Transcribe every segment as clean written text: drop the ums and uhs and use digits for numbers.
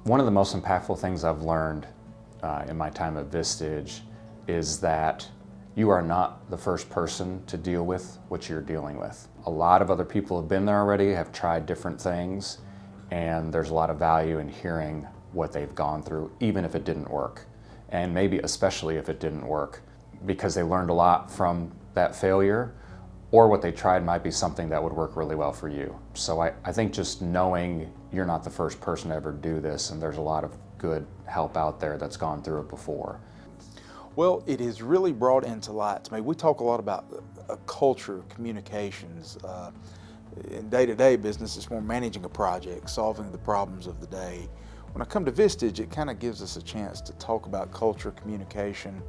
One of the most impactful things I've learned in my time at Vistage is that you are not the first person to deal with what you're dealing with. A lot of other people have been there already, have tried different things, and there's a lot of value in hearing what they've gone through, even if it didn't work. And maybe especially if it didn't work, because they learned a lot from that failure, or what they tried might be something that would work really well for you. So I think just knowing you're not the first person to ever do this, and there's a lot of good help out there that's gone through it before. Well, it has really brought into light to me. We talk a lot about a culture of communications. In day-to-day business, it's more managing a project, solving the problems of the day. When I come to Vistage, it kind of gives us a chance to talk about culture, communication,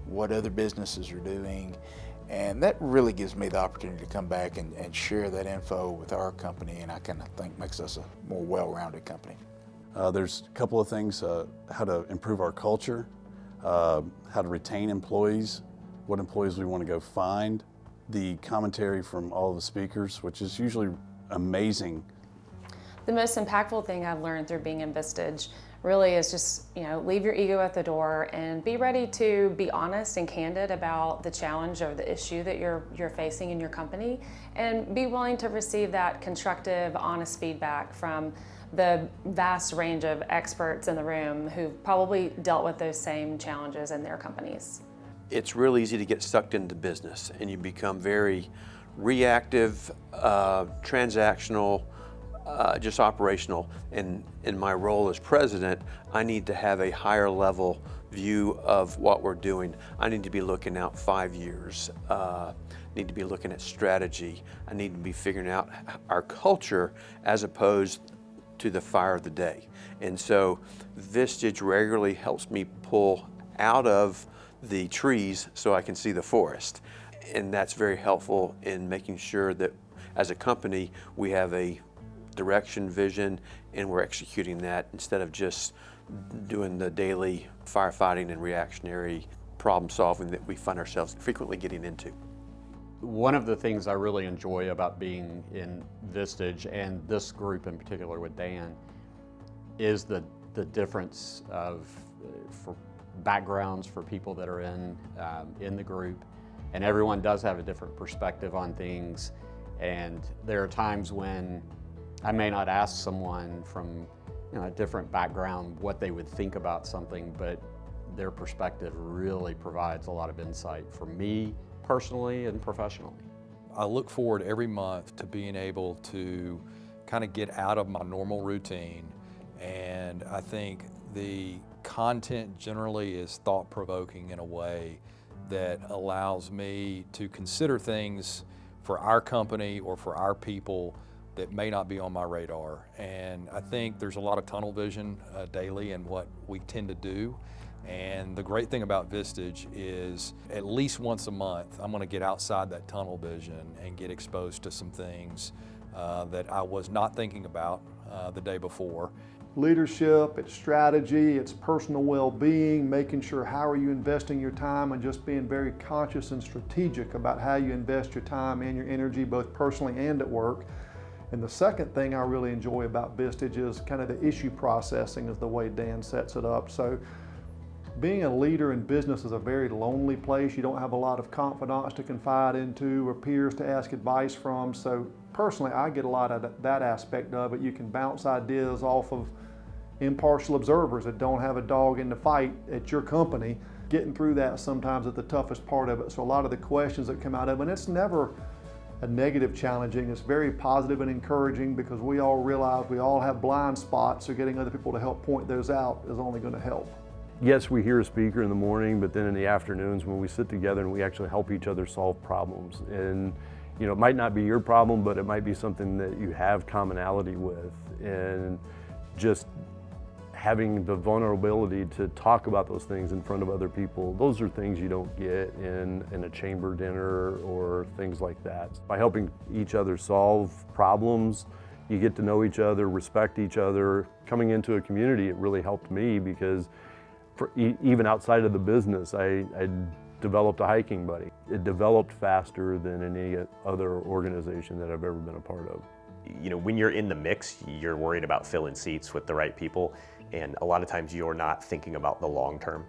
what other businesses are doing, and that really gives me the opportunity to come back and share that info with our company, and I kind of think makes us a more well-rounded company. There's a couple of things, how to improve our culture, how to retain employees, what employees we want to go find, the commentary from all of the speakers, which is usually amazing. The most impactful thing I've learned through being in Vistage really is just, leave your ego at the door and be ready to be honest and candid about the challenge or the issue that you're facing in your company, and be willing to receive that constructive, honest feedback from the vast range of experts in the room who've probably dealt with those same challenges in their companies. It's real easy to get sucked into business, and you become very reactive, transactional, just operational. And in my role as president, I need to have a higher level view of what we're doing. I need to be looking out 5 years, need to be looking at strategy. I need to be figuring out our culture as opposed to the fire of the day. And so Vistage regularly helps me pull out of the trees so I can see the forest. And that's very helpful in making sure that as a company we have a direction, vision, and we're executing that instead of just doing the daily firefighting and reactionary problem solving that we find ourselves frequently getting into. One of the things I really enjoy about being in Vistage, and this group in particular with Dan, is the difference of for backgrounds for people that are in the group, and everyone does have a different perspective on things. And there are times when I may not ask someone from a different background what they would think about something, but their perspective really provides a lot of insight for me personally and professionally. I look forward every month to being able to kind of get out of my normal routine, and I think the content generally is thought-provoking in a way that allows me to consider things for our company or for our people that may not be on my radar. And I think there's a lot of tunnel vision daily in what we tend to do. And the great thing about Vistage is at least once a month, I'm gonna get outside that tunnel vision and get exposed to some things that I was not thinking about the day before. Leadership, it's strategy, it's personal well-being, making sure how are you investing your time, and just being very conscious and strategic about how you invest your time and your energy, both personally and at work. And the second thing I really enjoy about Vistage is kind of the issue processing, is the way Dan sets it up. So being a leader in business is a very lonely place. You don't have a lot of confidants to confide into or peers to ask advice from. So personally, I get a lot of that aspect of it. You can bounce ideas off of impartial observers that don't have a dog in the fight at your company. Getting through that sometimes is the toughest part of it. So a lot of the questions that come out of it, and it's never a negative challenging, it's very positive and encouraging, because we all realize we all have blind spots, so getting other people to help point those out is only going to help. Yes, we hear a speaker in the morning, but then in the afternoons when we sit together and we actually help each other solve problems. And it might not be your problem, but it might be something that you have commonality with. And just having the vulnerability to talk about those things in front of other people, those are things you don't get in a chamber dinner or things like that. By helping each other solve problems, you get to know each other, respect each other. Coming into a community, it really helped me, because even outside of the business, I developed a hiking buddy. It developed faster than any other organization that I've ever been a part of. When you're in the mix, you're worried about filling seats with the right people. And a lot of times you're not thinking about the long term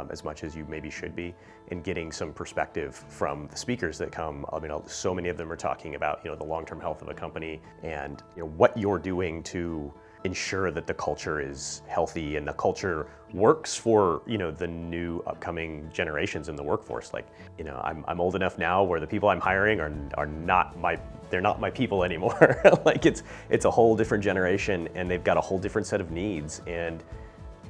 as much as you maybe should be, and getting some perspective from the speakers that come. I mean, so many of them are talking about, the long-term health of a company and what you're doing to ensure that the culture is healthy and the culture works for the new upcoming generations in the workforce. Like, I'm old enough now where the people I'm hiring are not my people anymore. Like it's a whole different generation, and they've got a whole different set of needs, and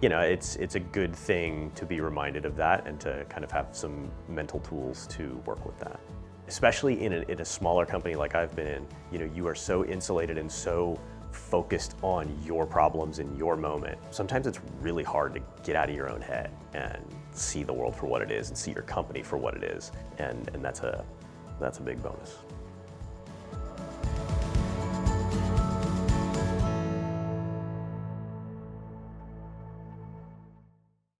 it's a good thing to be reminded of that and to kind of have some mental tools to work with that. Especially in a smaller company like I've been in, you are so insulated and so focused on your problems in your moment. Sometimes it's really hard to get out of your own head and see the world for what it is and see your company for what it is, and that's a big bonus.